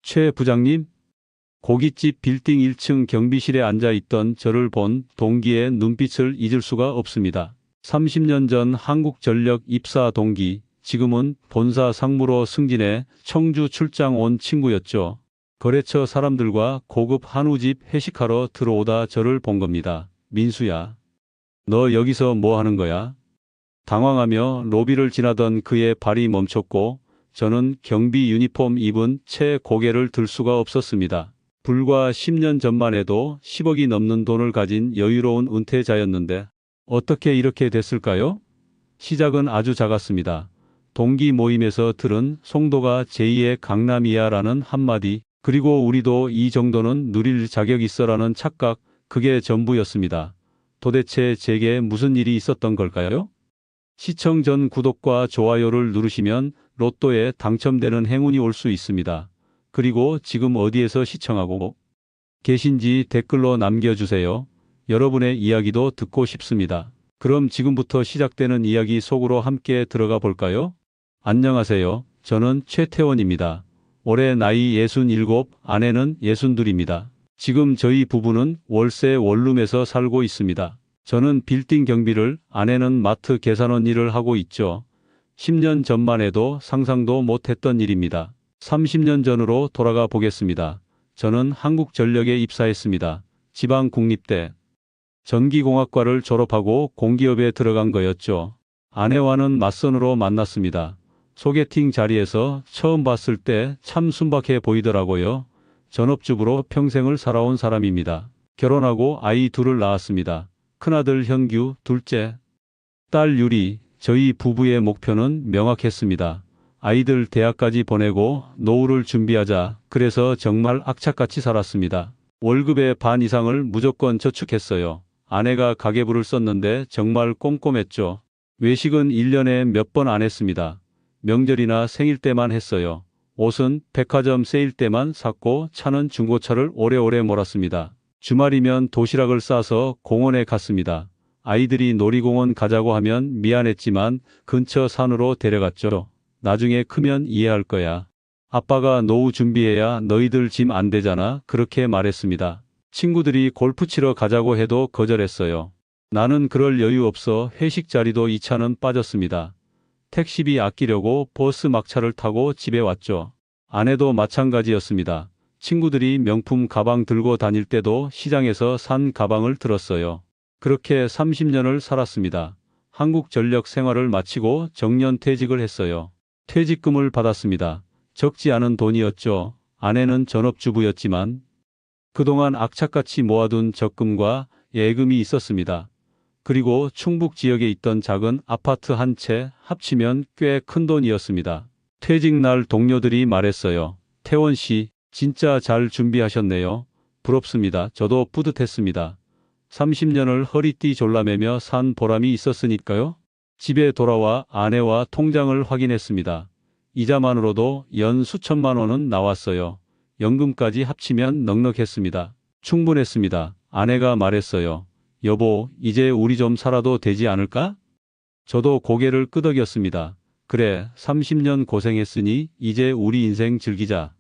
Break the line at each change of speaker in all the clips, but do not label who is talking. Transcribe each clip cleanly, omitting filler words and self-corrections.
최 부장님? 고깃집 빌딩 1층 경비실에 앉아 있던 저를 본 동기의 눈빛을 잊을 수가 없습니다. 30년 전 한국전력 입사 동기, 지금은 본사 상무로 승진해 청주 출장 온 친구였죠. 거래처 사람들과 고급 한우집 회식하러 들어오다 저를 본 겁니다. 민수야, 너 여기서 뭐 하는 거야? 당황하며 로비를 지나던 그의 발이 멈췄고 저는 경비 유니폼 입은 채 고개를 들 수가 없었습니다. 불과 10년 전만 해도 10억이 넘는 돈을 가진 여유로운 은퇴자였는데 어떻게 이렇게 됐을까요? 시작은 아주 작았습니다. 동기 모임에서 들은 송도가 제2의 강남이야라는 한마디, 그리고 우리도 이 정도는 누릴 자격 있어라는 착각, 그게 전부였습니다. 도대체 제게 무슨 일이 있었던 걸까요? 시청 전 구독과 좋아요를 누르시면 로또에 당첨되는 행운이 올 수 있습니다. 그리고 지금 어디에서 시청하고 계신지 댓글로 남겨주세요. 여러분의 이야기도 듣고 싶습니다. 그럼 지금부터 시작되는 이야기 속으로 함께 들어가 볼까요? 안녕하세요. 저는 최태원입니다. 올해 나이 67, 아내는 62입니다. 지금 저희 부부는 월세 원룸에서 살고 있습니다. 저는 빌딩 경비를, 아내는 마트 계산원 일을 하고 있죠. 10년 전만 해도 상상도 못했던 일입니다. 30년 전으로 돌아가 보겠습니다. 저는 한국전력에 입사했습니다. 지방국립대 전기공학과를 졸업하고 공기업에 들어간 거였죠. 아내와는 맞선으로 만났습니다. 소개팅 자리에서 처음 봤을 때 참 순박해 보이더라고요. 전업주부로 평생을 살아온 사람입니다. 결혼하고 아이 둘을 낳았습니다. 큰아들 현규, 둘째 딸 유리. 저희 부부의 목표는 명확했습니다. 아이들 대학까지 보내고 노후를 준비하자. 그래서 정말 악착같이 살았습니다. 월급의 반 이상을 무조건 저축했어요. 아내가 가계부를 썼는데 정말 꼼꼼했죠. 외식은 1년에 몇 번 안 했습니다. 명절이나 생일 때만 했어요. 옷은 백화점 세일 때만 샀고 차는 중고차를 오래오래 몰았습니다. 주말이면 도시락을 싸서 공원에 갔습니다. 아이들이 놀이공원 가자고 하면 미안했지만 근처 산으로 데려갔죠. 나중에 크면 이해할 거야. 아빠가 노후 준비해야 너희들 짐 안 되잖아. 그렇게 말했습니다. 친구들이 골프 치러 가자고 해도 거절했어요. 나는 그럴 여유 없어 회식 자리도 2차는 빠졌습니다. 택시비 아끼려고 버스 막차를 타고 집에 왔죠. 아내도 마찬가지였습니다. 친구들이 명품 가방 들고 다닐 때도 시장에서 산 가방을 들었어요. 그렇게 30년을 살았습니다. 한국전력 생활을 마치고 정년퇴직을 했어요. 퇴직금을 받았습니다. 적지 않은 돈이었죠. 아내는 전업주부였지만 그동안 악착같이 모아둔 적금과 예금이 있었습니다. 그리고 충북 지역에 있던 작은 아파트 한 채 합치면 꽤 큰 돈이었습니다. 퇴직 날 동료들이 말했어요. 태원 씨, 진짜 잘 준비하셨네요. 부럽습니다. 저도 뿌듯했습니다. 30년을 허리띠 졸라매며 산 보람이 있었으니까요. 집에 돌아와 아내와 통장을 확인했습니다. 이자만으로도 연 수천만 원은 나왔어요. 연금까지 합치면 넉넉했습니다. 충분했습니다. 아내가 말했어요. 여보, 이제 우리 좀 살아도 되지 않을까? 저도 고개를 끄덕였습니다. 그래, 30년 고생했으니 이제 우리 인생 즐기자.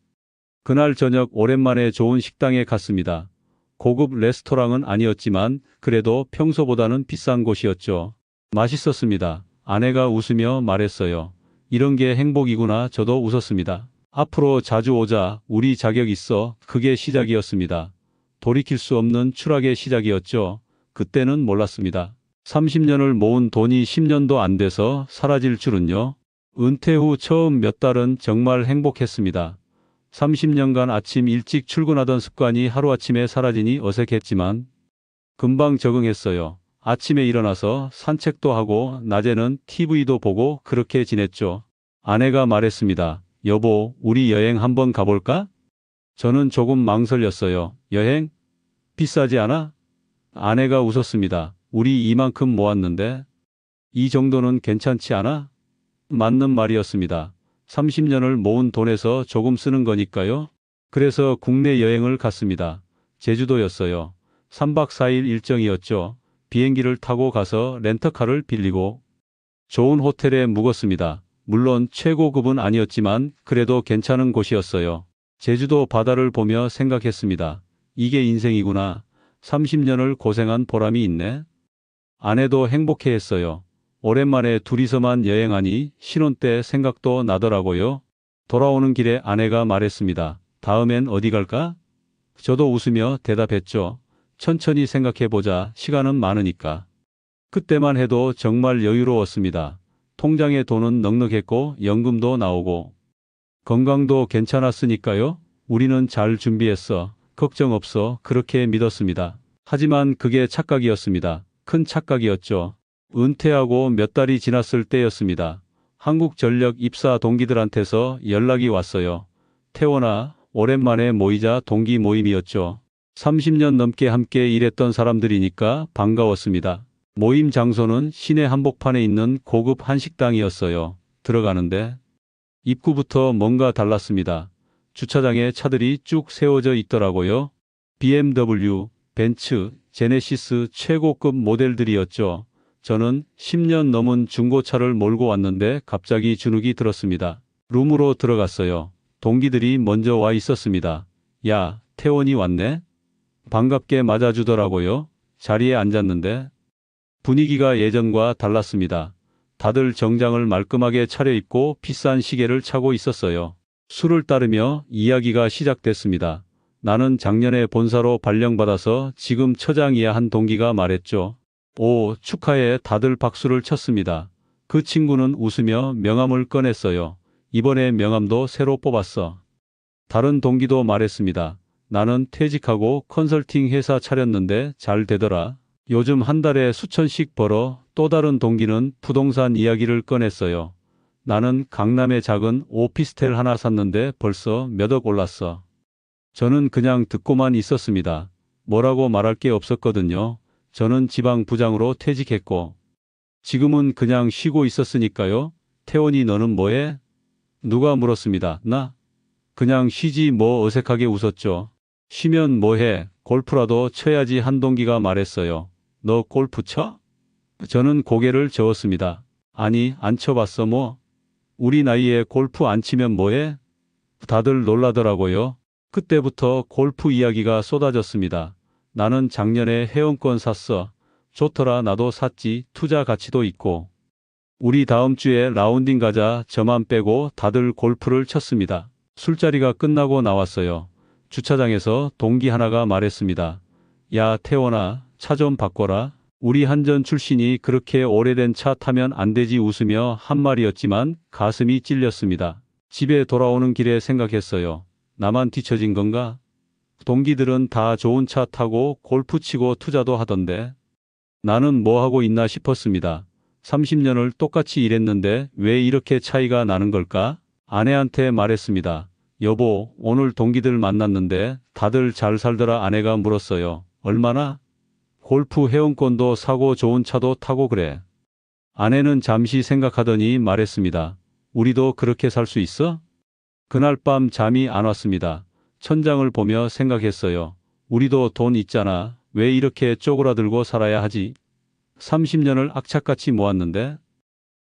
그날 저녁 오랜만에 좋은 식당에 갔습니다. 고급 레스토랑은 아니었지만 그래도 평소보다는 비싼 곳이었죠. 맛있었습니다. 아내가 웃으며 말했어요. 이런 게 행복이구나. 저도 웃었습니다. 앞으로 자주 오자. 우리 자격 있어. 그게 시작이었습니다. 돌이킬 수 없는 추락의 시작이었죠. 그때는 몰랐습니다. 30년을 모은 돈이 10년도 안 돼서 사라질 줄은요. 은퇴 후 처음 몇 달은 정말 행복했습니다. 30년간 아침 일찍 출근하던 습관이 하루아침에 사라지니 어색했지만 금방 적응했어요. 아침에 일어나서 산책도 하고 낮에는 TV도 보고 그렇게 지냈죠. 아내가 말했습니다. 여보, 우리 여행 한번 가볼까? 저는 조금 망설였어요. 여행? 비싸지 않아? 아내가 웃었습니다. 우리 이만큼 모았는데 이 정도는 괜찮지 않아? 맞는 말이었습니다. 30년을 모은 돈에서 조금 쓰는 거니까요. 그래서 국내 여행을 갔습니다. 제주도였어요. 3박 4일 일정이었죠. 비행기를 타고 가서 렌터카를 빌리고 좋은 호텔에 묵었습니다. 물론 최고급은 아니었지만 그래도 괜찮은 곳이었어요. 제주도 바다를 보며 생각했습니다. 이게 인생이구나. 30년을 고생한 보람이 있네. 아내도 행복해했어요. 오랜만에 둘이서만 여행하니 신혼 때 생각도 나더라고요. 돌아오는 길에 아내가 말했습니다. 다음엔 어디 갈까? 저도 웃으며 대답했죠. 천천히 생각해보자. 시간은 많으니까. 그때만 해도 정말 여유로웠습니다. 통장에 돈은 넉넉했고 연금도 나오고 건강도 괜찮았으니까요. 우리는 잘 준비했어. 걱정 없어. 그렇게 믿었습니다. 하지만 그게 착각이었습니다. 큰 착각이었죠. 은퇴하고 몇 달이 지났을 때였습니다. 한국전력 입사 동기들한테서 연락이 왔어요. 태원아, 오랜만에 모이자. 동기 모임이었죠. 30년 넘게 함께 일했던 사람들이니까 반가웠습니다. 모임 장소는 시내 한복판에 있는 고급 한식당이었어요. 들어가는데 입구부터 뭔가 달랐습니다. 주차장에 차들이 쭉 세워져 있더라고요. BMW, 벤츠, 제네시스 최고급 모델들이었죠. 저는 10년 넘은 중고차를 몰고 왔는데 갑자기 주눅이 들었습니다. 룸으로 들어갔어요. 동기들이 먼저 와 있었습니다. 야, 태원이 왔네? 반갑게 맞아주더라고요. 자리에 앉았는데 분위기가 예전과 달랐습니다. 다들 정장을 말끔하게 차려입고 비싼 시계를 차고 있었어요. 술을 따르며 이야기가 시작됐습니다. 나는 작년에 본사로 발령받아서 지금 처장이야 한 동기가 말했죠. 오, 축하해. 다들 박수를 쳤습니다. 그 친구는 웃으며 명함을 꺼냈어요. 이번에 명함도 새로 뽑았어. 다른 동기도 말했습니다. 나는 퇴직하고 컨설팅 회사 차렸는데 잘 되더라. 요즘 한 달에 수천씩 벌어. 또 다른 동기는 부동산 이야기를 꺼냈어요. 나는 강남에 작은 오피스텔 하나 샀는데 벌써 몇 억 올랐어. 저는 그냥 듣고만 있었습니다. 뭐라고 말할 게 없었거든요. 저는 지방 부장으로 퇴직했고 지금은 그냥 쉬고 있었으니까요. 태원이 너는 뭐해? 누가 물었습니다. 나? 그냥 쉬지 뭐. 어색하게 웃었죠. 쉬면 뭐해? 골프라도 쳐야지. 한 동기가 말했어요. 너 골프 쳐? 저는 고개를 저었습니다. 아니, 안 쳐봤어 뭐. 우리 나이에 골프 안 치면 뭐해? 다들 놀라더라고요. 그때부터 골프 이야기가 쏟아졌습니다. 나는 작년에 회원권 샀어. 좋더라. 나도 샀지. 투자 가치도 있고. 우리 다음 주에 라운딩 가자. 저만 빼고 다들 골프를 쳤습니다. 술자리가 끝나고 나왔어요. 주차장에서 동기 하나가 말했습니다. 야, 태원아, 차 좀 바꿔라. 우리 한전 출신이 그렇게 오래된 차 타면 안 되지. 웃으며 한 말이었지만 가슴이 찔렸습니다. 집에 돌아오는 길에 생각했어요. 나만 뒤처진 건가? 동기들은 다 좋은 차 타고 골프 치고 투자도 하던데 나는 뭐 하고 있나 싶었습니다. 30년을 똑같이 일했는데 왜 이렇게 차이가 나는 걸까? 아내한테 말했습니다. 여보, 오늘 동기들 만났는데 다들 잘 살더라. 아내가 물었어요. 얼마나? 골프 회원권도 사고 좋은 차도 타고 그래. 아내는 잠시 생각하더니 말했습니다. 우리도 그렇게 살 수 있어? 그날 밤 잠이 안 왔습니다. 천장을 보며 생각했어요. 우리도 돈 있잖아. 왜 이렇게 쪼그라들고 살아야 하지? 30년을 악착같이 모았는데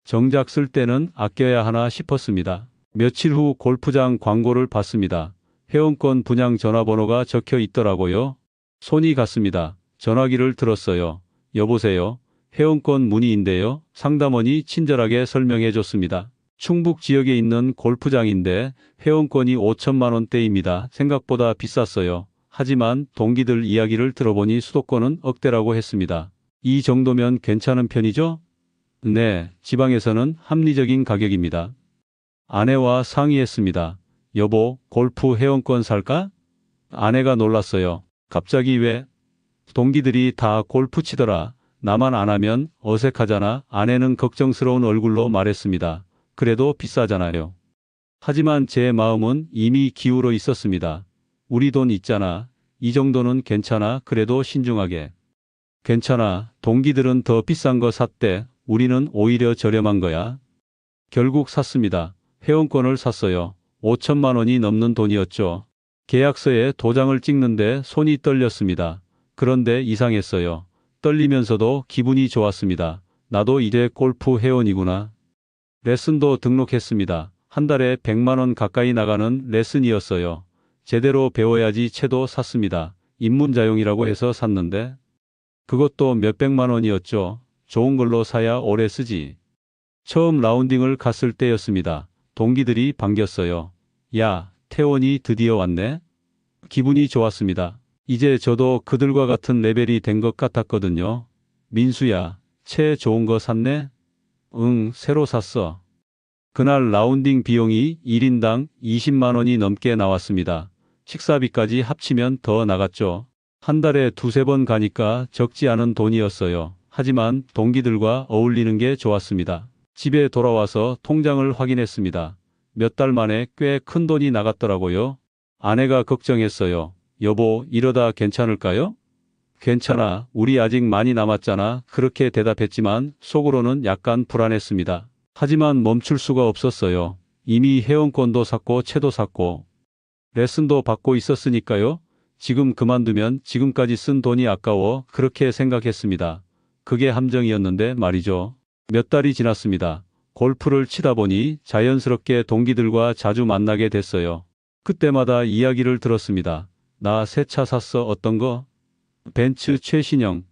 정작 쓸 때는 아껴야 하나 싶었습니다. 며칠 후 골프장 광고를 봤습니다. 회원권 분양 전화번호가 적혀 있더라고요. 손이 갔습니다. 전화기를 들었어요. 여보세요. 회원권 문의인데요. 상담원이 친절하게 설명해 줬습니다. 충북 지역에 있는 골프장인데 회원권이 5천만 원대입니다. 생각보다 비쌌어요. 하지만 동기들 이야기를 들어보니 수도권은 억대라고 했습니다. 이 정도면 괜찮은 편이죠? 네, 지방에서는 합리적인 가격입니다. 아내와 상의했습니다. 여보, 골프 회원권 살까? 아내가 놀랐어요. 갑자기 왜? 동기들이 다 골프 치더라. 나만 안 하면 어색하잖아. 아내는 걱정스러운 얼굴로 말했습니다. 그래도 비싸잖아요. 하지만 제 마음은 이미 기울어 있었습니다. 우리 돈 있잖아. 이 정도는 괜찮아. 그래도 신중하게. 괜찮아. 동기들은 더 비싼 거 샀대. 우리는 오히려 저렴한 거야. 결국 샀습니다. 회원권을 샀어요. 5천만 원이 넘는 돈이었죠. 계약서에 도장을 찍는데 손이 떨렸습니다. 그런데 이상했어요. 떨리면서도 기분이 좋았습니다. 나도 이제 골프 회원이구나. 레슨도 등록했습니다. 한 달에 100만 원 가까이 나가는 레슨이었어요. 제대로 배워야지 채도 샀습니다. 입문자용이라고 해서 샀는데 그것도 몇백만 원이었죠. 좋은 걸로 사야 오래 쓰지. 처음 라운딩을 갔을 때였습니다. 동기들이 반겼어요. 야, 태원이 드디어 왔네. 기분이 좋았습니다. 이제 저도 그들과 같은 레벨이 된 것 같았거든요. 민수야, 채 좋은 거 샀네? 응, 새로 샀어. 그날 라운딩 비용이 1인당 20만 원이 넘게 나왔습니다. 식사비까지 합치면 더 나갔죠. 한 달에 두세 번 가니까 적지 않은 돈이었어요. 하지만 동기들과 어울리는 게 좋았습니다. 집에 돌아와서 통장을 확인했습니다. 몇 달 만에 꽤 큰 돈이 나갔더라고요. 아내가 걱정했어요. 여보, 이러다 괜찮을까요? 괜찮아. 우리 아직 많이 남았잖아. 그렇게 대답했지만 속으로는 약간 불안했습니다. 하지만 멈출 수가 없었어요. 이미 회원권도 샀고 채도 샀고 레슨도 받고 있었으니까요. 지금 그만두면 지금까지 쓴 돈이 아까워 그렇게 생각했습니다. 그게 함정이었는데 말이죠. 몇 달이 지났습니다. 골프를 치다 보니 자연스럽게 동기들과 자주 만나게 됐어요. 그때마다 이야기를 들었습니다. 나 새 차 샀어. 어떤 거? 벤츠 최신형.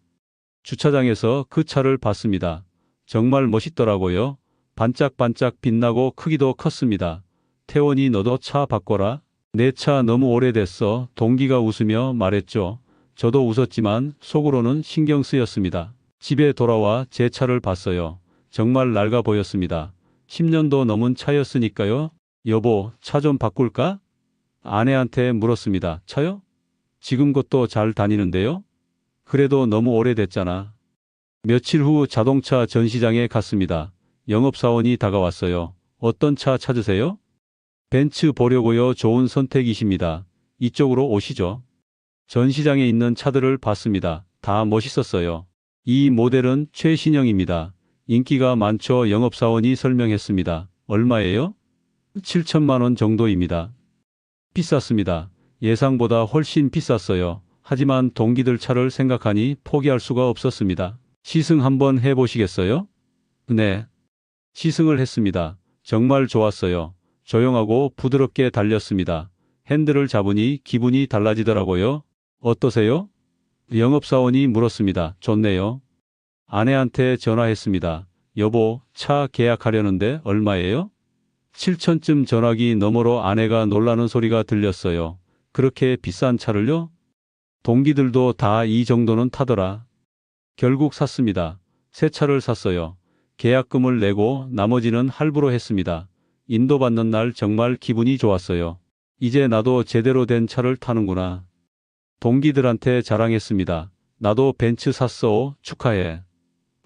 주차장에서 그 차를 봤습니다. 정말 멋있더라고요. 반짝반짝 빛나고 크기도 컸습니다. 태원이 너도 차 바꿔라. 내 차 너무 오래됐어. 동기가 웃으며 말했죠. 저도 웃었지만 속으로는 신경 쓰였습니다. 집에 돌아와 제 차를 봤어요. 정말 낡아 보였습니다. 10년도 넘은 차였으니까요. 여보, 차 좀 바꿀까? 아내한테 물었습니다. 차요? 지금 것도 잘 다니는데요? 그래도 너무 오래됐잖아. 며칠 후 자동차 전시장에 갔습니다. 영업사원이 다가왔어요. 어떤 차 찾으세요? 벤츠 보려고요. 좋은 선택이십니다. 이쪽으로 오시죠. 전시장에 있는 차들을 봤습니다. 다 멋있었어요. 이 모델은 최신형입니다. 인기가 많죠. 영업사원이 설명했습니다. 얼마예요? 7천만 원 정도입니다. 비쌌습니다. 예상보다 훨씬 비쌌어요. 하지만 동기들 차를 생각하니 포기할 수가 없었습니다. 시승 한번 해보시겠어요? 네. 시승을 했습니다. 정말 좋았어요. 조용하고 부드럽게 달렸습니다. 핸들을 잡으니 기분이 달라지더라고요. 어떠세요? 영업사원이 물었습니다. 좋네요. 아내한테 전화했습니다. 여보, 차 계약하려는데 얼마예요? 7천쯤 전화기 너머로 아내가 놀라는 소리가 들렸어요. 그렇게 비싼 차를요? 동기들도 다 이 정도는 타더라. 결국 샀습니다. 새 차를 샀어요. 계약금을 내고 나머지는 할부로 했습니다. 인도받는 날 정말 기분이 좋았어요. 이제 나도 제대로 된 차를 타는구나. 동기들한테 자랑했습니다. 나도 벤츠 샀어. 축하해.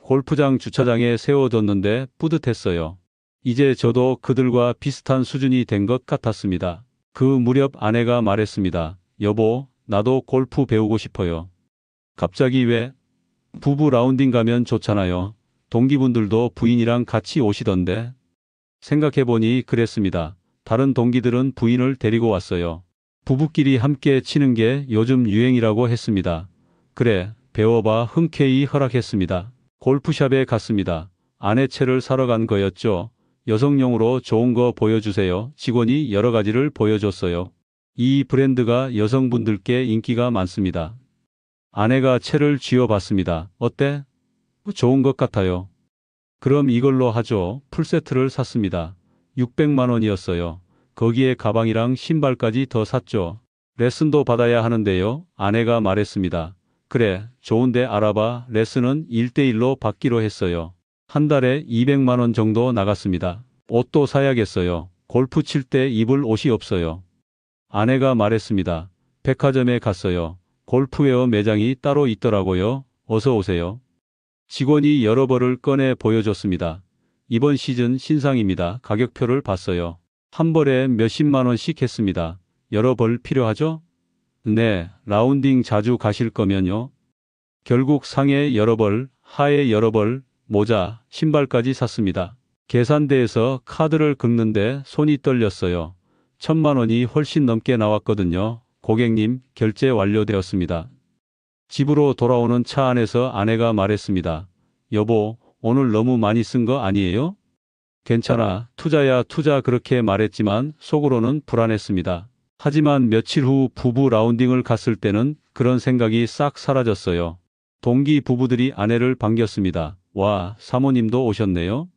골프장 주차장에 세워뒀는데 뿌듯했어요. 이제 저도 그들과 비슷한 수준이 된 것 같았습니다. 그 무렵 아내가 말했습니다. 여보, 나도 골프 배우고 싶어요. 갑자기 왜? 부부 라운딩 가면 좋잖아요. 동기분들도 부인이랑 같이 오시던데. 생각해보니 그랬습니다. 다른 동기들은 부인을 데리고 왔어요. 부부끼리 함께 치는 게 요즘 유행이라고 했습니다. 그래, 배워봐. 흔쾌히 허락했습니다. 골프샵에 갔습니다. 아내 채를 사러 간 거였죠. 여성용으로 좋은 거 보여주세요. 직원이 여러 가지를 보여줬어요. 이 브랜드가 여성분들께 인기가 많습니다. 아내가 채를 쥐어봤습니다. 어때? 좋은 것 같아요. 그럼 이걸로 하죠. 풀세트를 샀습니다. 600만 원이었어요. 거기에 가방이랑 신발까지 더 샀죠. 레슨도 받아야 하는데요. 아내가 말했습니다. 그래, 좋은데 알아봐. 레슨은 1대1로 받기로 했어요. 한 달에 200만 원 정도 나갔습니다. 옷도 사야겠어요. 골프 칠 때 입을 옷이 없어요. 아내가 말했습니다. 백화점에 갔어요. 골프웨어 매장이 따로 있더라고요. 어서 오세요. 직원이 여러 벌을 꺼내 보여줬습니다. 이번 시즌 신상입니다. 가격표를 봤어요. 한 벌에 몇십만 원씩 했습니다. 여러 벌 필요하죠? 네, 라운딩 자주 가실 거면요. 결국 상에 여러 벌, 하에 여러 벌, 모자, 신발까지 샀습니다. 계산대에서 카드를 긁는데 손이 떨렸어요. 1,000만 원이 훨씬 넘게 나왔거든요. 고객님, 결제 완료되었습니다. 집으로 돌아오는 차 안에서 아내가 말했습니다. 여보, 오늘 너무 많이 쓴 거 아니에요? 괜찮아. 투자야 투자 그렇게 말했지만 속으로는 불안했습니다. 하지만 며칠 후 부부 라운딩을 갔을 때는 그런 생각이 싹 사라졌어요. 동기 부부들이 아내를 반겼습니다. 와, 사모님도 오셨네요.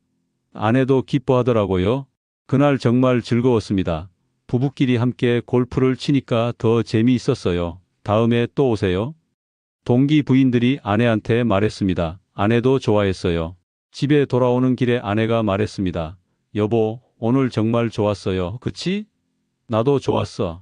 아내도 기뻐하더라고요. 그날 정말 즐거웠습니다. 부부끼리 함께 골프를 치니까 더 재미있었어요. 다음에 또 오세요. 동기 부인들이 아내한테 말했습니다. 아내도 좋아했어요. 집에 돌아오는 길에 아내가 말했습니다. 여보, 오늘 정말 좋았어요. 그치? 나도 좋았어.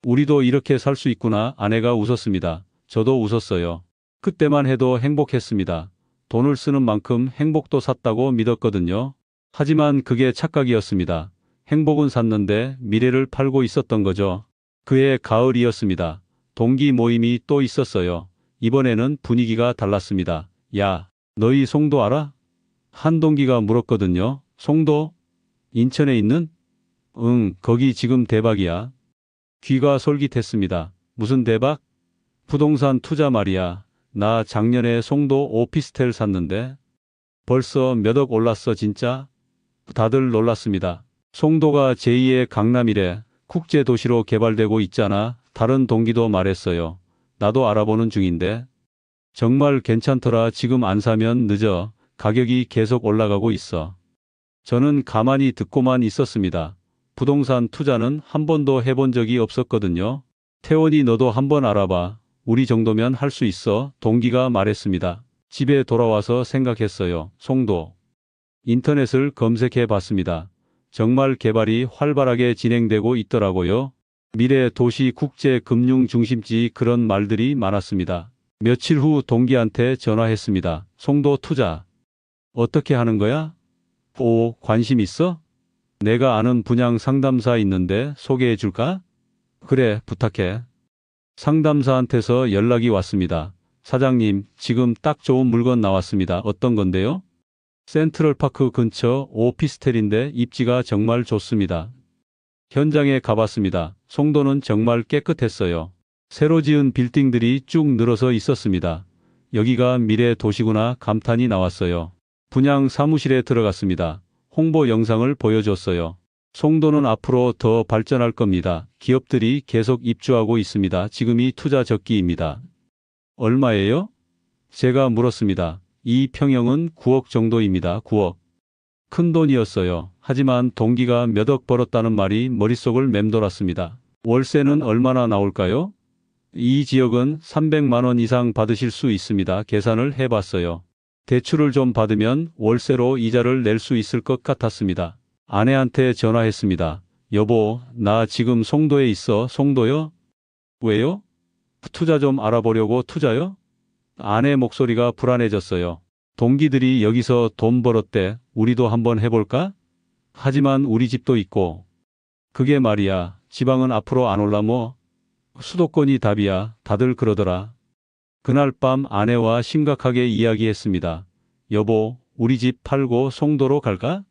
우리도 이렇게 살 수 있구나. 아내가 웃었습니다. 저도 웃었어요. 그때만 해도 행복했습니다. 돈을 쓰는 만큼 행복도 샀다고 믿었거든요. 하지만 그게 착각이었습니다. 행복은 샀는데 미래를 팔고 있었던 거죠. 그해 가을이었습니다. 동기 모임이 또 있었어요. 이번에는 분위기가 달랐습니다. 야, 너희 송도 알아? 한 동기가 물었거든요. 송도? 인천에 있는? 응, 거기 지금 대박이야. 귀가 솔깃했습니다. 무슨 대박? 부동산 투자 말이야. 나 작년에 송도 오피스텔 샀는데 벌써 몇 억 올랐어 진짜? 다들 놀랐습니다. 송도가 제2의 강남이래. 국제도시로 개발되고 있잖아. 다른 동기도 말했어요. 나도 알아보는 중인데. 정말 괜찮더라. 지금 안 사면 늦어. 가격이 계속 올라가고 있어. 저는 가만히 듣고만 있었습니다. 부동산 투자는 한 번도 해본 적이 없었거든요. 태원이 너도 한번 알아봐. 우리 정도면 할 수 있어. 동기가 말했습니다. 집에 돌아와서 생각했어요. 송도. 인터넷을 검색해 봤습니다. 정말 개발이 활발하게 진행되고 있더라고요. 미래 도시 국제 금융 중심지 그런 말들이 많았습니다. 며칠 후 동기한테 전화했습니다. 송도 투자. 어떻게 하는 거야? 오, 관심 있어? 내가 아는 분양 상담사 있는데 소개해 줄까? 그래, 부탁해. 상담사한테서 연락이 왔습니다. 사장님, 지금 딱 좋은 물건 나왔습니다. 어떤 건데요? 센트럴파크 근처 오피스텔인데 입지가 정말 좋습니다. 현장에 가봤습니다. 송도는 정말 깨끗했어요. 새로 지은 빌딩들이 쭉 늘어서 있었습니다. 여기가 미래 도시구나 감탄이 나왔어요. 분양 사무실에 들어갔습니다. 홍보 영상을 보여줬어요. 송도는 앞으로 더 발전할 겁니다. 기업들이 계속 입주하고 있습니다. 지금이 투자 적기입니다. 얼마예요? 제가 물었습니다. 이 평형은 9억 정도입니다. 9억. 큰 돈이었어요. 하지만 동기가 몇 억 벌었다는 말이 머릿속을 맴돌았습니다. 월세는 얼마나 나올까요? 이 지역은 300만 원 이상 받으실 수 있습니다. 계산을 해봤어요. 대출을 좀 받으면 월세로 이자를 낼 수 있을 것 같았습니다. 아내한테 전화했습니다. 여보, 나 지금 송도에 있어. 송도요? 왜요? 투자 좀 알아보려고. 투자요? 아내 목소리가 불안해졌어요. 동기들이 여기서 돈 벌었대. 우리도 한번 해볼까? 하지만 우리 집도 있고. 그게 말이야. 지방은 앞으로 안 올라 뭐. 수도권이 답이야. 다들 그러더라. 그날 밤 아내와 심각하게 이야기했습니다. 여보, 우리 집 팔고 송도로 갈까?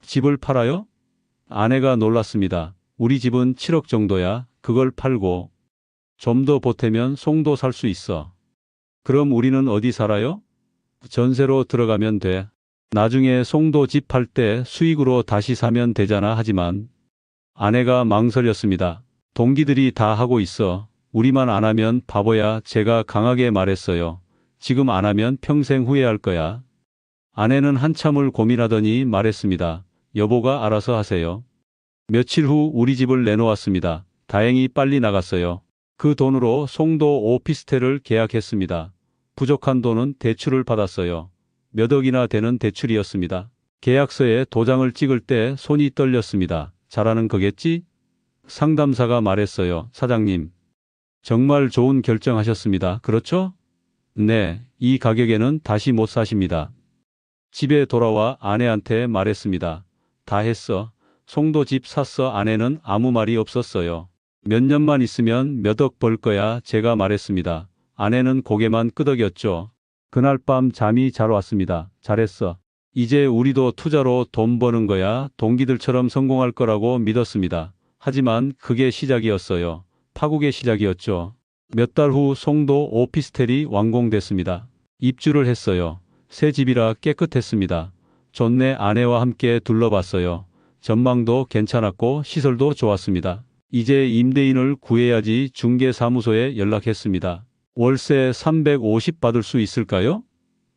집을 팔아요? 아내가 놀랐습니다. 우리 집은 7억 정도야. 그걸 팔고 좀 더 보태면 송도 살 수 있어. 그럼 우리는 어디 살아요? 전세로 들어가면 돼. 나중에 송도 집 팔 때 수익으로 다시 사면 되잖아. 하지만 아내가 망설였습니다. 동기들이 다 하고 있어. 우리만 안 하면 바보야. 제가 강하게 말했어요. 지금 안 하면 평생 후회할 거야. 아내는 한참을 고민하더니 말했습니다. 여보가 알아서 하세요. 며칠 후 우리 집을 내놓았습니다. 다행히 빨리 나갔어요. 그 돈으로 송도 오피스텔을 계약했습니다. 부족한 돈은 대출을 받았어요. 몇 억이나 되는 대출이었습니다. 계약서에 도장을 찍을 때 손이 떨렸습니다. 잘하는 거겠지? 상담사가 말했어요. 사장님, 정말 좋은 결정하셨습니다. 그렇죠? 네, 이 가격에는 다시 못 사십니다. 집에 돌아와 아내한테 말했습니다. 다 했어. 송도 집 샀어. 아내는 아무 말이 없었어요. 몇 년만 있으면 몇 억 벌 거야. 제가 말했습니다. 아내는 고개만 끄덕였죠. 그날 밤 잠이 잘 왔습니다. 잘했어. 이제 우리도 투자로 돈 버는 거야. 동기들처럼 성공할 거라고 믿었습니다. 하지만 그게 시작이었어요. 파국의 시작이었죠. 몇 달 후 송도 오피스텔이 완공됐습니다. 입주를 했어요. 새 집이라 깨끗했습니다. 좋네. 아내와 함께 둘러봤어요. 전망도 괜찮았고 시설도 좋았습니다. 이제 임대인을 구해야지. 중개사무소에 연락했습니다. 월세 350 받을 수 있을까요?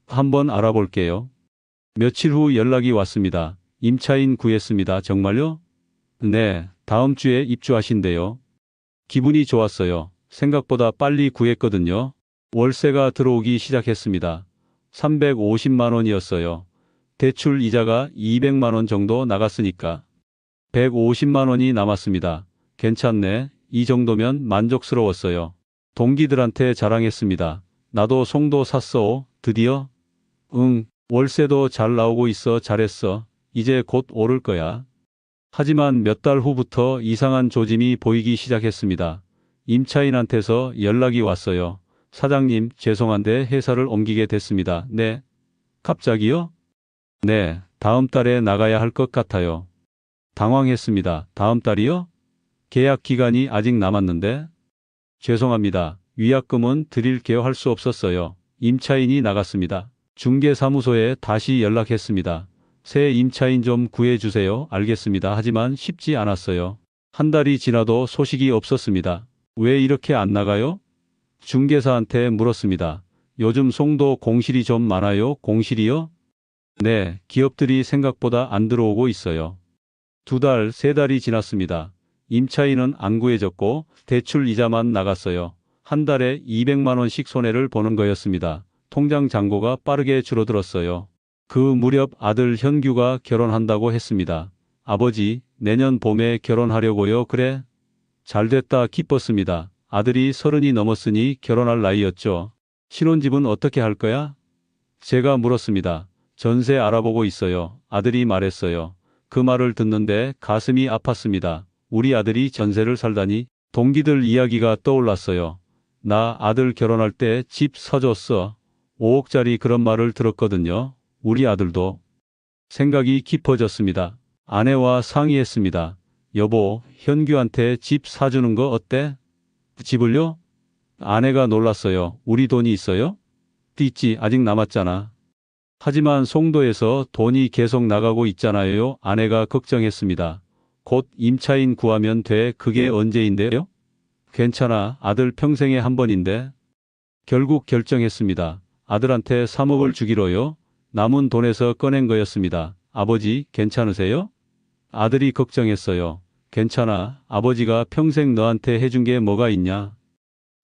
한번 알아볼게요. 며칠 후 연락이 왔습니다. 임차인 구했습니다. 정말요? 네, 다음 주에 입주하신대요. 기분이 좋았어요. 생각보다 빨리 구했거든요. 월세가 들어오기 시작했습니다. 350만 원이었어요. 대출 이자가 200만 원 정도 나갔으니까 150만 원이 남았습니다. 괜찮네. 이 정도면 만족스러웠어요. 동기들한테 자랑했습니다. 나도 송도 샀어. 드디어? 응, 월세도 잘 나오고 있어. 잘했어. 이제 곧 오를 거야. 하지만 몇 달 후부터 이상한 조짐이 보이기 시작했습니다. 임차인한테서 연락이 왔어요. 사장님, 죄송한데 회사를 옮기게 됐습니다. 네. 갑자기요? 네, 다음 달에 나가야 할 것 같아요. 당황했습니다. 다음 달이요? 계약 기간이 아직 남았는데? 죄송합니다. 위약금은 드릴게요. 할 수 없었어요. 임차인이 나갔습니다. 중개사무소에 다시 연락했습니다. 새 임차인 좀 구해주세요. 알겠습니다. 하지만 쉽지 않았어요. 한 달이 지나도 소식이 없었습니다. 왜 이렇게 안 나가요? 중개사한테 물었습니다. 요즘 송도 공실이 좀 많아요. 공실이요? 네, 기업들이 생각보다 안 들어오고 있어요. 2달, 3달이 지났습니다. 임차인은 안 구해졌고 대출 이자만 나갔어요. 한 달에 200만 원씩 손해를 보는 거였습니다. 통장 잔고가 빠르게 줄어들었어요. 그 무렵 아들 현규가 결혼한다고 했습니다. 아버지, 내년 봄에 결혼하려고요. 그래? 잘됐다. 기뻤습니다. 아들이 30이 넘었으니 결혼할 나이였죠. 신혼집은 어떻게 할 거야? 제가 물었습니다. 전세 알아보고 있어요. 아들이 말했어요. 그 말을 듣는데 가슴이 아팠습니다. 우리 아들이 전세를 살다니. 동기들 이야기가 떠올랐어요. 나 아들 결혼할 때 집 사줬어. 5억짜리 그런 말을 들었거든요. 우리 아들도. 생각이 깊어졌습니다. 아내와 상의했습니다. 여보, 현규한테 집 사주는 거 어때? 집을요? 아내가 놀랐어요. 우리 돈이 있어요? 있지, 아직 남았잖아. 하지만 송도에서 돈이 계속 나가고 있잖아요. 아내가 걱정했습니다. 곧 임차인 구하면 돼. 그게 언제인데요? 괜찮아. 아들 평생에 한 번인데. 결국 결정했습니다. 아들한테 3억을 주기로요. 남은 돈에서 꺼낸 거였습니다. 아버지, 괜찮으세요? 아들이 걱정했어요. 괜찮아. 아버지가 평생 너한테 해준 게 뭐가 있냐?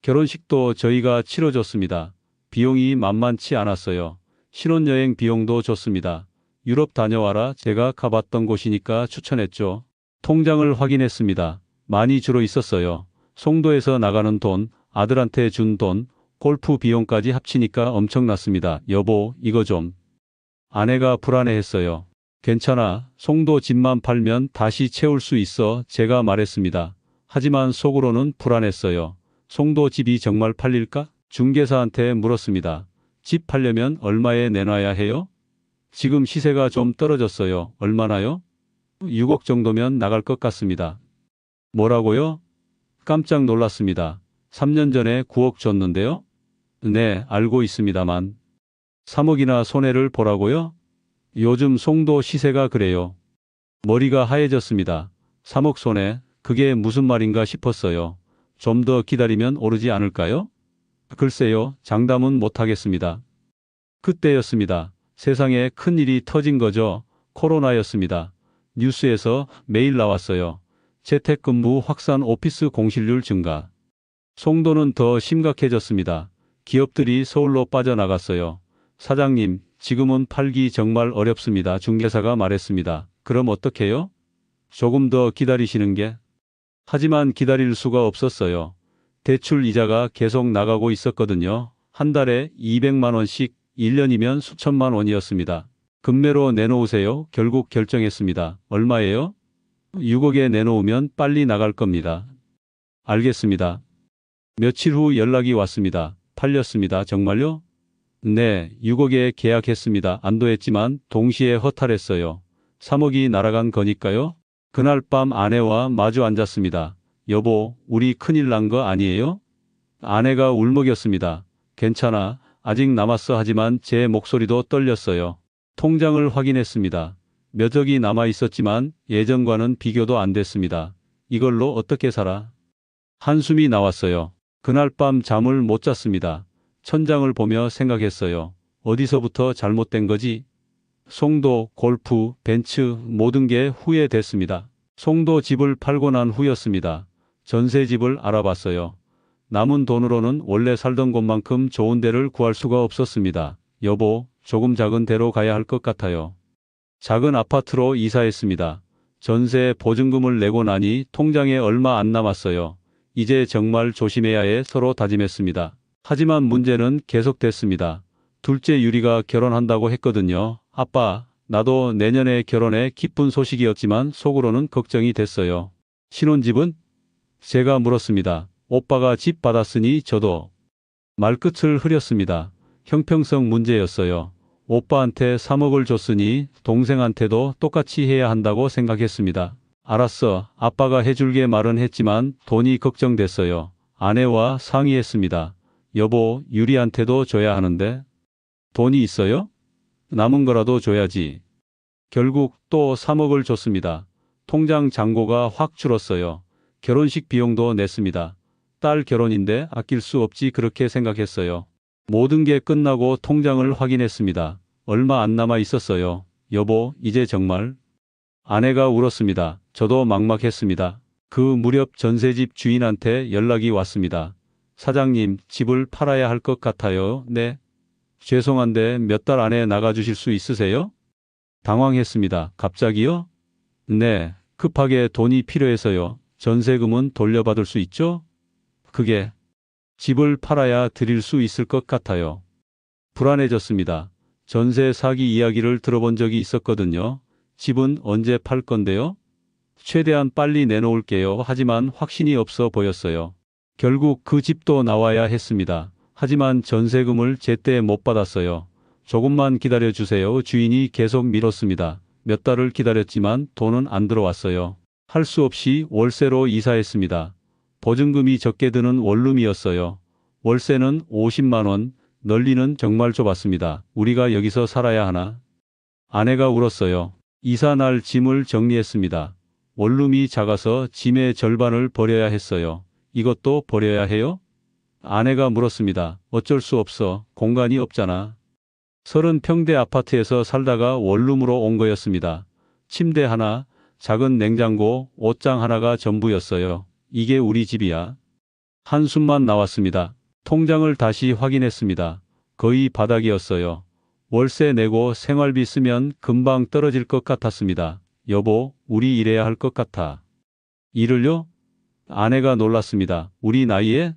결혼식도 저희가 치러줬습니다. 비용이 만만치 않았어요. 신혼여행 비용도 줬습니다. 유럽 다녀와라. 제가 가봤던 곳이니까 추천했죠. 통장을 확인했습니다. 많이 줄어 있었어요. 송도에서 나가는 돈, 아들한테 준 돈, 골프 비용까지 합치니까 엄청났습니다. 여보, 이거 좀. 아내가 불안해했어요. 괜찮아. 송도 집만 팔면 다시 채울 수 있어. 제가 말했습니다. 하지만 속으로는 불안했어요. 송도 집이 정말 팔릴까? 중개사한테 물었습니다. 집 팔려면 얼마에 내놔야 해요? 지금 시세가 좀 떨어졌어요. 얼마나요? 6억 정도면 나갈 것 같습니다. 뭐라고요? 깜짝 놀랐습니다. 3년 전에 9억 줬는데요? 네, 알고 있습니다만. 3억이나 손해를 보라고요? 요즘 송도 시세가 그래요. 머리가 하얘졌습니다. 3억 손해, 그게 무슨 말인가 싶었어요. 좀 더 기다리면 오르지 않을까요? 글쎄요, 장담은 못하겠습니다. 그때였습니다. 세상에 큰일이 터진 거죠. 코로나였습니다. 뉴스에서 매일 나왔어요. 재택근무 확산, 오피스 공실률 증가. 송도는 더 심각해졌습니다. 기업들이 서울로 빠져나갔어요. 사장님, 지금은 팔기 정말 어렵습니다. 중개사가 말했습니다. 그럼 어떡해요? 조금 더 기다리시는 게. 하지만 기다릴 수가 없었어요. 대출 이자가 계속 나가고 있었거든요. 한 달에 200만 원씩, 1년이면 수천만 원이었습니다. 금매로 내놓으세요. 결국 결정했습니다. 얼마예요? 6억에 내놓으면 빨리 나갈 겁니다. 알겠습니다. 며칠 후 연락이 왔습니다. 팔렸습니다. 정말요? 네, 6억에 계약했습니다. 안도했지만 동시에 허탈했어요. 3억이 날아간 거니까요. 그날 밤 아내와 마주 앉았습니다. 여보, 우리 큰일 난 거 아니에요? 아내가 울먹였습니다. 괜찮아. 아직 남았어. 하지만 제 목소리도 떨렸어요. 통장을 확인했습니다. 몇 억이 남아 있었지만 예전과는 비교도 안 됐습니다. 이걸로 어떻게 살아? 한숨이 나왔어요. 그날 밤 잠을 못 잤습니다. 천장을 보며 생각했어요. 어디서부터 잘못된 거지? 송도, 골프, 벤츠 모든 게 후회됐습니다. 송도 집을 팔고 난 후였습니다. 전세집을 알아봤어요. 남은 돈으로는 원래 살던 곳만큼 좋은 데를 구할 수가 없었습니다. 여보, 조금 작은 데로 가야 할 것 같아요. 작은 아파트로 이사했습니다. 전세 보증금을 내고 나니 통장에 얼마 안 남았어요. 이제 정말 조심해야 해 서로 다짐했습니다. 하지만 문제는 계속됐습니다. 둘째 유리가 결혼한다고 했거든요. 아빠, 나도 내년에 결혼해 기쁜 소식이었지만 속으로는 걱정이 됐어요. 신혼집은? 제가 물었습니다. 오빠가 집 받았으니 저도. 말끝을 흐렸습니다. 형평성 문제였어요. 오빠한테 3억을 줬으니 동생한테도 똑같이 해야 한다고 생각했습니다. 알았어. 아빠가 해줄게 말은 했지만 돈이 걱정됐어요. 아내와 상의했습니다. 여보, 유리한테도 줘야 하는데. 돈이 있어요? 남은 거라도 줘야지. 결국 또 3억을 줬습니다. 통장 잔고가 확 줄었어요. 결혼식 비용도 냈습니다. 딸 결혼인데 아낄 수 없지 그렇게 생각했어요. 모든 게 끝나고 통장을 확인했습니다. 얼마 안 남아 있었어요. 여보, 이제 정말. 아내가 울었습니다. 저도 막막했습니다. 그 무렵 전세집 주인한테 연락이 왔습니다. 사장님, 집을 팔아야 할 것 같아요. 네. 죄송한데 몇 달 안에 나가주실 수 있으세요? 당황했습니다. 갑자기요? 네, 급하게 돈이 필요해서요. 전세금은 돌려받을 수 있죠? 그게 집을 팔아야 드릴 수 있을 것 같아요. 불안해졌습니다. 전세 사기 이야기를 들어본 적이 있었거든요. 집은 언제 팔 건데요? 최대한 빨리 내놓을게요. 하지만 확신이 없어 보였어요. 결국 그 집도 나와야 했습니다. 하지만 전세금을 제때 못 받았어요. 조금만 기다려 주세요. 주인이 계속 미뤘습니다. 몇 달을 기다렸지만 돈은 안 들어왔어요. 할 수 없이 월세로 이사했습니다. 보증금이 적게 드는 원룸이었어요. 월세는 50만 원, 넓이는 정말 좁았습니다. 우리가 여기서 살아야 하나? 아내가 울었어요. 이사 날 짐을 정리했습니다. 원룸이 작아서 짐의 절반을 버려야 했어요. 이것도 버려야 해요? 아내가 물었습니다. 어쩔 수 없어. 공간이 없잖아. 30평대 아파트에서 살다가 원룸으로 온 거였습니다. 침대 하나, 작은 냉장고, 옷장 하나가 전부였어요. 이게 우리 집이야. 한숨만 나왔습니다. 통장을 다시 확인했습니다. 거의 바닥이었어요. 월세 내고 생활비 쓰면 금방 떨어질 것 같았습니다. 여보, 우리 일해야 할 것 같아. 일을요? 아내가 놀랐습니다. 우리 나이에?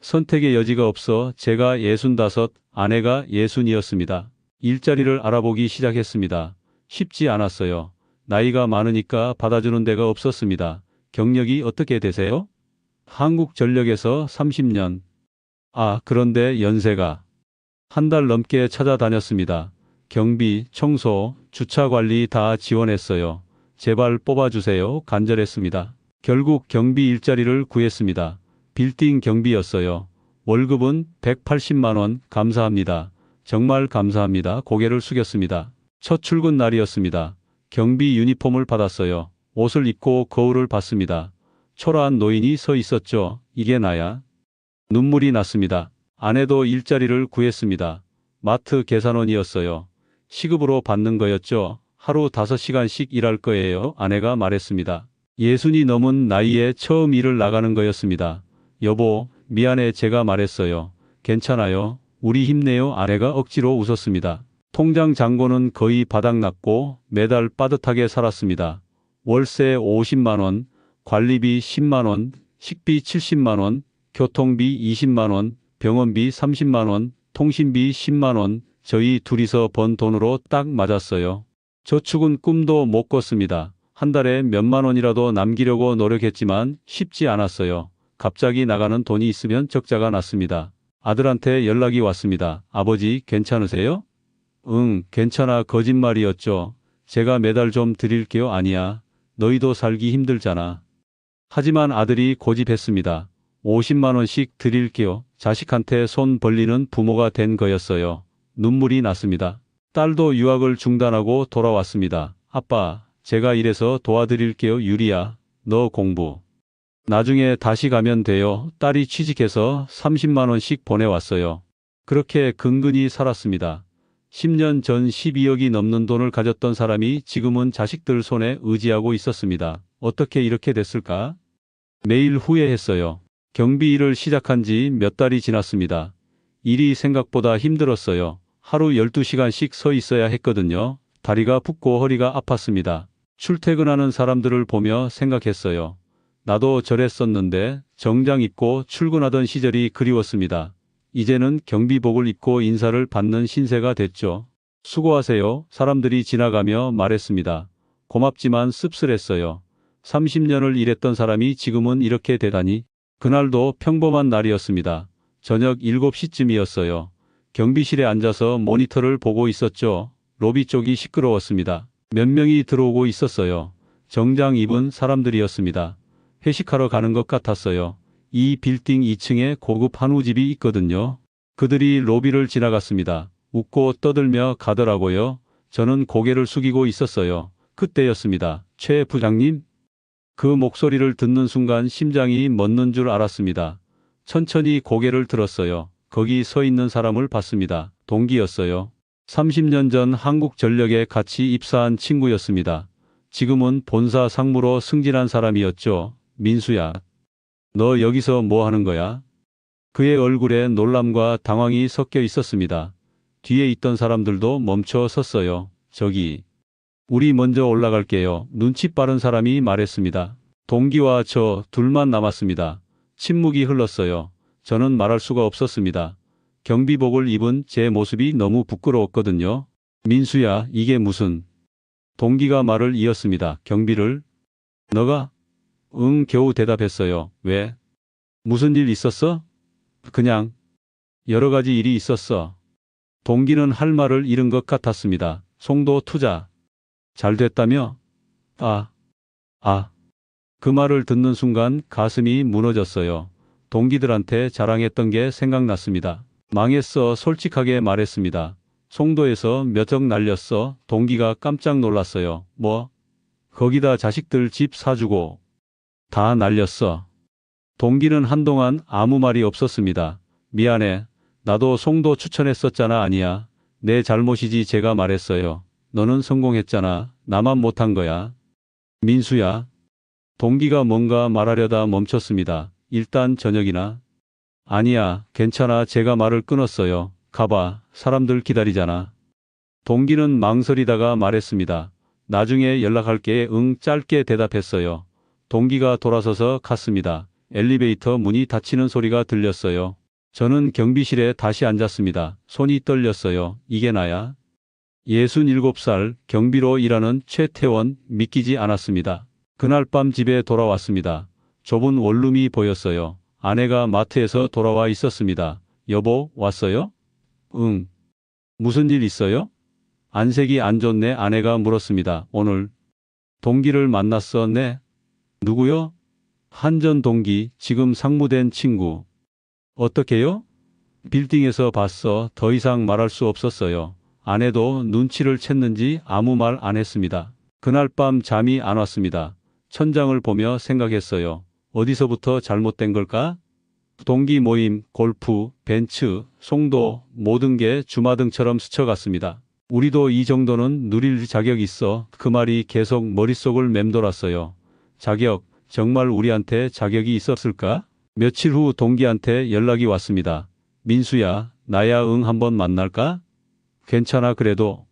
선택의 여지가 없어 제가 65, 아내가 60이었습니다. 일자리를 알아보기 시작했습니다. 쉽지 않았어요. 나이가 많으니까 받아주는 데가 없었습니다. 경력이 어떻게 되세요? 한국전력에서 30년. 아, 그런데 연세가. 한 달 넘게 찾아다녔습니다. 경비, 청소, 주차 관리 다 지원했어요. 제발 뽑아주세요. 간절했습니다. 결국 경비 일자리를 구했습니다. 빌딩 경비였어요. 월급은 180만 원. 감사합니다. 정말 감사합니다. 고개를 숙였습니다. 첫 출근 날이었습니다. 경비 유니폼을 받았어요. 옷을 입고 거울을 봤습니다. 초라한 노인이 서 있었죠. 이게 나야? 눈물이 났습니다. 아내도 일자리를 구했습니다. 마트 계산원이었어요. 시급으로 받는 거였죠. 하루 5시간씩 일할 거예요. 아내가 말했습니다. 60이 넘은 나이에 처음 일을 나가는 거였습니다. 여보, 미안해 제가 말했어요. 괜찮아요. 우리 힘내요. 아내가 억지로 웃었습니다. 통장 잔고는 거의 바닥났고 매달 빠듯하게 살았습니다. 월세 50만 원, 관리비 10만 원, 식비 70만 원, 교통비 20만 원, 병원비 30만 원, 통신비 10만 원, 저희 둘이서 번 돈으로 딱 맞았어요. 저축은 꿈도 못 꿨습니다. 한 달에 몇만 원이라도 남기려고 노력했지만 쉽지 않았어요. 갑자기 나가는 돈이 있으면 적자가 났습니다. 아들한테 연락이 왔습니다. 아버지 괜찮으세요? 응, 괜찮아. 거짓말이었죠. 제가 매달 좀 드릴게요. 아니야. 너희도 살기 힘들잖아. 하지만 아들이 고집했습니다. 50만 원씩 드릴게요. 자식한테 손 벌리는 부모가 된 거였어요. 눈물이 났습니다. 딸도 유학을 중단하고 돌아왔습니다. 아빠, 제가 이래서 도와드릴게요. 유리야, 너 공부. 나중에 다시 가면 돼요. 딸이 취직해서 30만 원씩 보내왔어요. 그렇게 근근히 살았습니다. 10년 전 12억이 넘는 돈을 가졌던 사람이 지금은 자식들 손에 의지하고 있었습니다. 어떻게 이렇게 됐을까? 매일 후회했어요. 경비 일을 시작한 지 몇 달이 지났습니다. 일이 생각보다 힘들었어요. 하루 12시간씩 서 있어야 했거든요. 다리가 붓고 허리가 아팠습니다. 출퇴근하는 사람들을 보며 생각했어요. 나도 저랬었는데 정장 입고 출근하던 시절이 그리웠습니다. 이제는 경비복을 입고 인사를 받는 신세가 됐죠. 수고하세요. 사람들이 지나가며 말했습니다. 고맙지만 씁쓸했어요. 30년을 일했던 사람이 지금은 이렇게 되다니. 그날도 평범한 날이었습니다. 저녁 7시쯤이었어요. 경비실에 앉아서 모니터를 보고 있었죠. 로비 쪽이 시끄러웠습니다. 몇 명이 들어오고 있었어요. 정장 입은 사람들이었습니다. 회식하러 가는 것 같았어요. 이 빌딩 2층에 고급 한우집이 있거든요. 그들이 로비를 지나갔습니다. 웃고 떠들며 가더라고요. 저는 고개를 숙이고 있었어요. 그때였습니다. 최 부장님? 그 목소리를 듣는 순간 심장이 멎는 줄 알았습니다. 천천히 고개를 들었어요. 거기 서 있는 사람을 봤습니다. 동기였어요. 30년 전 한국전력에 같이 입사한 친구였습니다. 지금은 본사 상무로 승진한 사람이었죠. 민수야. 너 여기서 뭐 하는 거야? 그의 얼굴에 놀람과 당황이 섞여 있었습니다. 뒤에 있던 사람들도 멈춰 섰어요. 저기. 우리 먼저 올라갈게요. 눈치 빠른 사람이 말했습니다. 동기와 저 둘만 남았습니다. 침묵이 흘렀어요. 저는 말할 수가 없었습니다. 경비복을 입은 제 모습이 너무 부끄러웠거든요. 민수야, 이게 무슨... 동기가 말을 이었습니다. 경비를? 너가? 응, 겨우 대답했어요. 왜? 무슨 일 있었어? 그냥 여러 가지 일이 있었어. 동기는 할 말을 잃은 것 같았습니다. 송도 투자. 잘 됐다며? 그 말을 듣는 순간 가슴이 무너졌어요. 동기들한테 자랑했던 게 생각났습니다. 망했어, 솔직하게 말했습니다. 송도에서 몇 억 날렸어. 동기가 깜짝 놀랐어요. 뭐? 거기다 자식들 집 사주고 다 날렸어. 동기는 한동안 아무 말이 없었습니다. 미안해. 나도 송도 추천했었잖아. 아니야. 내 잘못이지. 제가 말했어요. 너는 성공했잖아. 나만 못한 거야. 민수야. 동기가 뭔가 말하려다 멈췄습니다. 일단 저녁이나. 아니야, 괜찮아. 제가 말을 끊었어요. 가봐. 사람들 기다리잖아. 동기는 망설이다가 말했습니다. 나중에 연락할게. 응, 짧게 대답했어요. 동기가 돌아서서 갔습니다. 엘리베이터 문이 닫히는 소리가 들렸어요. 저는 경비실에 다시 앉았습니다. 손이 떨렸어요. 이게 나야? 67살 경비로 일하는 최태원, 믿기지 않았습니다. 그날 밤 집에 돌아왔습니다. 좁은 원룸이 보였어요. 아내가 마트에서 돌아와 있었습니다. 여보, 왔어요? 응. 무슨 일 있어요? 안색이 안 좋네. 아내가 물었습니다. 오늘 동기를 만났어. 네. 누구요? 한전 동기, 지금 상무된 친구. 어떻게요? 빌딩에서 봤어. 더 이상 말할 수 없었어요. 아내도 눈치를 챘는지 아무 말 안 했습니다. 그날 밤 잠이 안 왔습니다. 천장을 보며 생각했어요. 어디서부터 잘못된 걸까? 동기 모임, 골프, 벤츠, 송도 모든 게 주마등처럼 스쳐갔습니다. 우리도 이 정도는 누릴 자격 있어. 그 말이 계속 머릿속을 맴돌았어요. 자격, 정말 우리한테 자격이 있었을까? 며칠 후 동기한테 연락이 왔습니다. 민수야, 나야. 응, 한번 만날까? 괜찮아. 그래도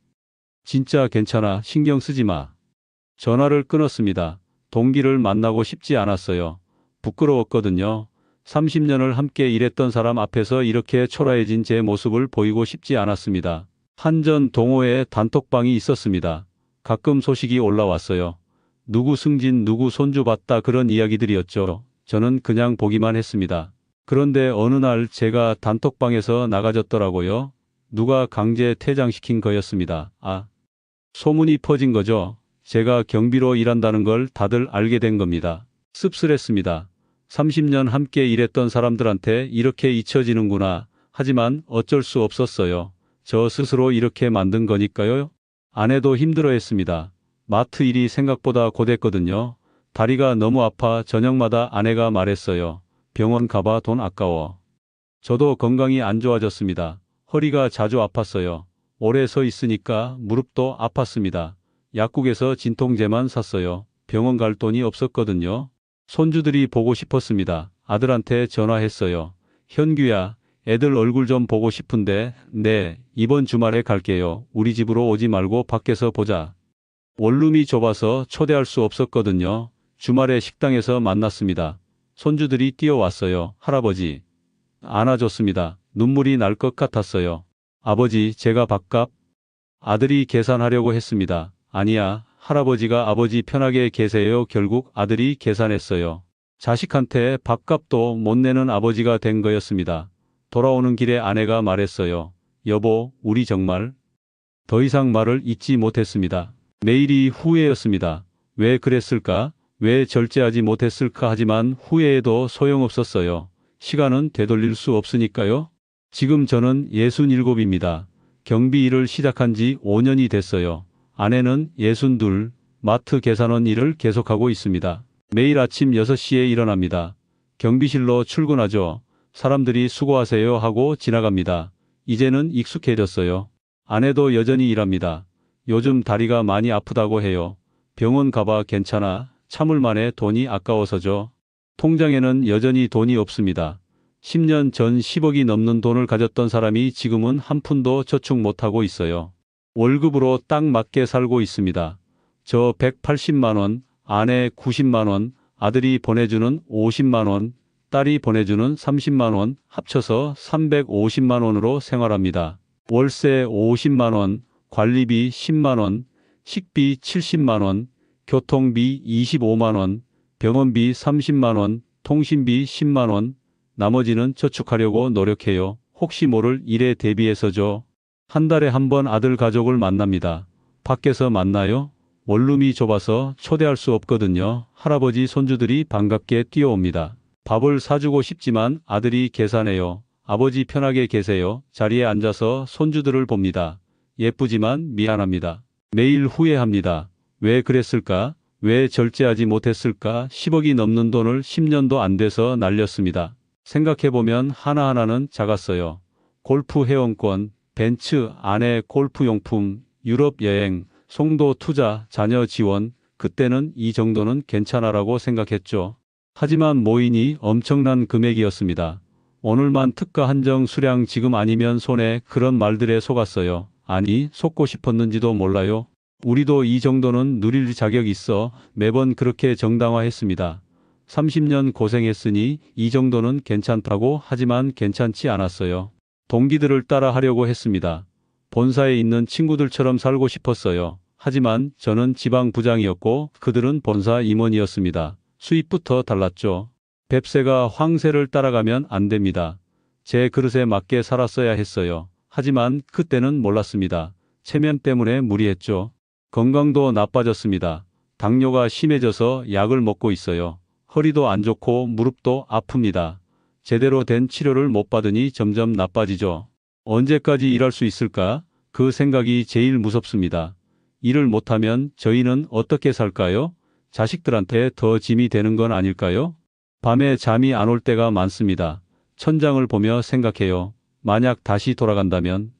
진짜 괜찮아. 신경 쓰지 마. 전화를 끊었습니다. 동기를 만나고 싶지 않았어요. 부끄러웠거든요. 30년을 함께 일했던 사람 앞에서 이렇게 초라해진 제 모습을 보이고 싶지 않았습니다. 한전 동호회에 단톡방이 있었습니다. 가끔 소식이 올라왔어요. 누구 승진, 누구 손주 봤다, 그런 이야기들이었죠. 저는 그냥 보기만 했습니다. 그런데 어느 날 제가 단톡방에서 나가졌더라고요. 누가 강제 퇴장시킨 거였습니다. 소문이 퍼진 거죠. 제가 경비로 일한다는 걸 다들 알게 된 겁니다. 씁쓸했습니다. 30년 함께 일했던 사람들한테 이렇게 잊혀지는구나. 하지만 어쩔 수 없었어요. 저 스스로 이렇게 만든 거니까요. 아내도 힘들어했습니다. 마트 일이 생각보다 고됐거든요. 다리가 너무 아파 저녁마다 아내가 말했어요. 병원 가봐 돈 아까워. 저도 건강이 안 좋아졌습니다. 허리가 자주 아팠어요. 오래 서 있으니까 무릎도 아팠습니다. 약국에서 진통제만 샀어요. 병원 갈 돈이 없었거든요. 손주들이 보고 싶었습니다. 아들한테 전화했어요. 현규야, 애들 얼굴 좀 보고 싶은데, 네, 이번 주말에 갈게요. 우리 집으로 오지 말고 밖에서 보자. 원룸이 좁아서 초대할 수 없었거든요. 주말에 식당에서 만났습니다. 손주들이 뛰어왔어요. 할아버지. 안아줬습니다. 눈물이 날 것 같았어요. 아버지, 제가 밥값? 아들이 계산하려고 했습니다. 아니야, 할아버지가 아버지 편하게 계세요. 결국 아들이 계산했어요. 자식한테 밥값도 못 내는 아버지가 된 거였습니다. 돌아오는 길에 아내가 말했어요. 여보, 우리 정말 더 이상 말을 잇지 못했습니다. 매일이 후회였습니다. 왜 그랬을까? 왜 절제하지 못했을까? 하지만 후회해도 소용없었어요. 시간은 되돌릴 수 없으니까요. 지금 저는 67입니다. 경비 일을 시작한 지 5년이 됐어요. 아내는 62, 마트 계산원 일을 계속하고 있습니다. 매일 아침 6시에 일어납니다. 경비실로 출근하죠. 사람들이 수고하세요 하고 지나갑니다. 이제는 익숙해졌어요. 아내도 여전히 일합니다. 요즘 다리가 많이 아프다고 해요. 병원 가봐 괜찮아. 참을만해. 돈이 아까워서죠. 통장에는 여전히 돈이 없습니다. 10년 전 10억이 넘는 돈을 가졌던 사람이 지금은 한 푼도 저축 못하고 있어요. 월급으로 딱 맞게 살고 있습니다. 저 180만 원, 아내 90만 원, 아들이 보내주는 50만 원, 딸이 보내주는 30만 원, 합쳐서 350만 원으로 생활합니다. 월세 50만 원, 관리비 10만 원, 식비 70만 원, 교통비 25만 원, 병원비 30만 원, 통신비 10만 원, 나머지는 저축하려고 노력해요. 혹시 모를 일에 대비해서죠. 한 달에 한 번 아들 가족을 만납니다. 밖에서 만나요? 원룸이 좁아서 초대할 수 없거든요. 할아버지 손주들이 반갑게 뛰어옵니다. 밥을 사주고 싶지만 아들이 계산해요. 아버지 편하게 계세요. 자리에 앉아서 손주들을 봅니다. 예쁘지만 미안합니다. 매일 후회합니다. 왜 그랬을까? 왜 절제하지 못했을까? 10억이 넘는 돈을 10년도 안 돼서 날렸습니다. 생각해보면 하나하나는 작았어요. 골프 회원권, 벤츠, 아내 골프용품, 유럽 여행, 송도 투자, 자녀 지원, 그때는 이 정도는 괜찮아라고 생각했죠. 하지만 모이니 엄청난 금액이었습니다. 오늘만 특가 한정 수량 지금 아니면 손해 그런 말들에 속았어요. 아니, 속고 싶었는지도 몰라요. 우리도 이 정도는 누릴 자격 있어 매번 그렇게 정당화했습니다. 30년 고생했으니 이 정도는 괜찮다고 하지만 괜찮지 않았어요. 동기들을 따라 하려고 했습니다. 본사에 있는 친구들처럼 살고 싶었어요. 하지만 저는 지방 부장이었고 그들은 본사 임원이었습니다. 수입부터 달랐죠. 뱁새가 황새를 따라가면 안 됩니다. 제 그릇에 맞게 살았어야 했어요. 하지만 그때는 몰랐습니다. 체면 때문에 무리했죠. 건강도 나빠졌습니다. 당뇨가 심해져서 약을 먹고 있어요. 허리도 안 좋고 무릎도 아픕니다. 제대로 된 치료를 못 받으니 점점 나빠지죠. 언제까지 일할 수 있을까? 그 생각이 제일 무섭습니다. 일을 못하면 저희는 어떻게 살까요? 자식들한테 더 짐이 되는 건 아닐까요? 밤에 잠이 안 올 때가 많습니다. 천장을 보며 생각해요. 만약 다시 돌아간다면?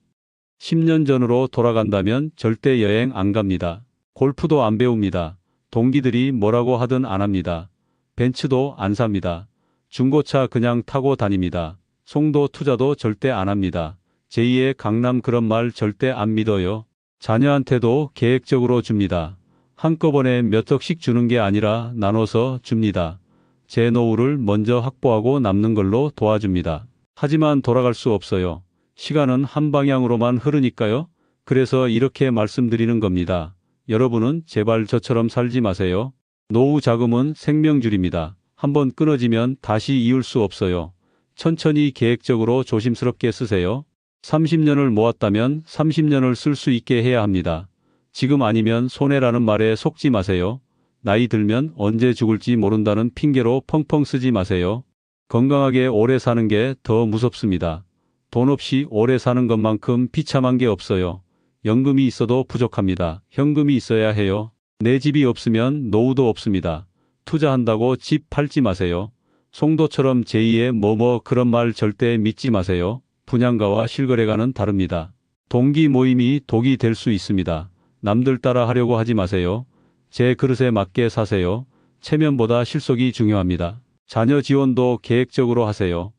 10년 전으로 돌아간다면 절대 여행 안 갑니다. 골프도 안 배웁니다. 동기들이 뭐라고 하든 안 합니다. 벤츠도 안 삽니다. 중고차 그냥 타고 다닙니다. 송도 투자도 절대 안 합니다. 제2의 강남 그런 말 절대 안 믿어요. 자녀한테도 계획적으로 줍니다. 한꺼번에 몇 억씩 주는 게 아니라 나눠서 줍니다. 제 노후를 먼저 확보하고 남는 걸로 도와줍니다. 하지만 돌아갈 수 없어요. 시간은 한 방향으로만 흐르니까요. 그래서 이렇게 말씀드리는 겁니다. 여러분은 제발 저처럼 살지 마세요. 노후 자금은 생명줄입니다. 한번 끊어지면 다시 이을 수 없어요. 천천히 계획적으로 조심스럽게 쓰세요. 30년을 모았다면 30년을 쓸 수 있게 해야 합니다. 지금 아니면 손해라는 말에 속지 마세요. 나이 들면 언제 죽을지 모른다는 핑계로 펑펑 쓰지 마세요. 건강하게 오래 사는 게 더 무섭습니다. 돈 없이 오래 사는 것만큼 비참한 게 없어요. 연금이 있어도 부족합니다. 현금이 있어야 해요. 내 집이 없으면 노후도 없습니다. 투자한다고 집 팔지 마세요. 송도처럼 제2의 뭐뭐 그런 말 절대 믿지 마세요. 분양가와 실거래가는 다릅니다. 동기 모임이 독이 될 수 있습니다. 남들 따라 하려고 하지 마세요. 제 그릇에 맞게 사세요. 체면보다 실속이 중요합니다. 자녀 지원도 계획적으로 하세요.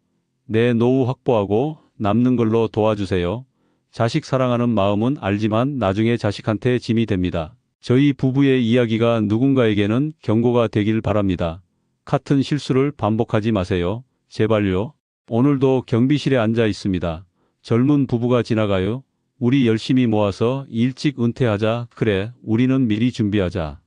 내 노후 확보하고 남는 걸로 도와주세요. 자식 사랑하는 마음은 알지만 나중에 자식한테 짐이 됩니다. 저희 부부의 이야기가 누군가에게는 경고가 되길 바랍니다. 같은 실수를 반복하지 마세요. 제발요. 오늘도 경비실에 앉아 있습니다. 젊은 부부가 지나가요. 우리 열심히 모아서 일찍 은퇴하자. 그래, 우리는 미리 준비하자.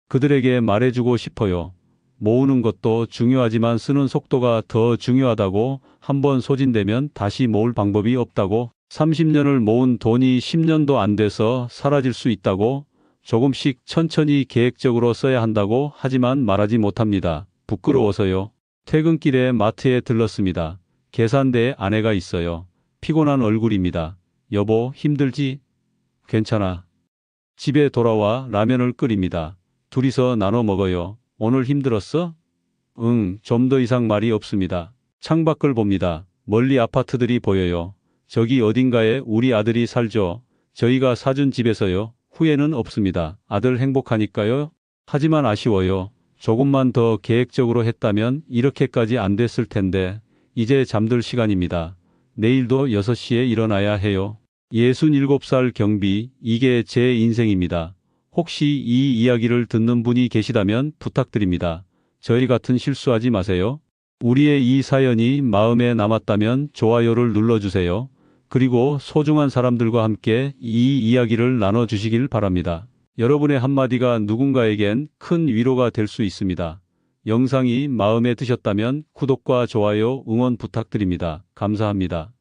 그들에게 말해주고 싶어요. 모으는 것도 중요하지만 쓰는 속도가 더 중요하다고. 한번 소진되면 다시 모을 방법이 없다고. 30년을 모은 돈이 10년도 안 돼서 사라질 수 있다고. 조금씩 천천히 계획적으로 써야 한다고. 하지만 말하지 못합니다. 부끄러워서요. 퇴근길에 마트에 들렀습니다. 계산대에 아내가 있어요. 피곤한 얼굴입니다. 여보, 힘들지? 괜찮아. 집에 돌아와 라면을 끓입니다. 둘이서 나눠 먹어요. 오늘 힘들었어? 응, 좀 더 이상 말이 없습니다. 창밖을 봅니다. 멀리 아파트들이 보여요. 저기 어딘가에 우리 아들이 살죠. 저희가 사준 집에서요. 후회는 없습니다. 아들 행복하니까요. 하지만 아쉬워요. 조금만 더 계획적으로 했다면 이렇게까지 안 됐을 텐데. 이제 잠들 시간입니다. 내일도 6시에 일어나야 해요. 67살 경비, 이게 제 인생입니다. 혹시 이 이야기를 듣는 분이 계시다면 부탁드립니다. 저희 같은 실수하지 마세요. 우리의 이 사연이 마음에 남았다면 좋아요를 눌러주세요. 그리고 소중한 사람들과 함께 이 이야기를 나눠주시길 바랍니다. 여러분의 한마디가 누군가에겐 큰 위로가 될 수 있습니다. 영상이 마음에 드셨다면 구독과 좋아요, 응원 부탁드립니다. 감사합니다.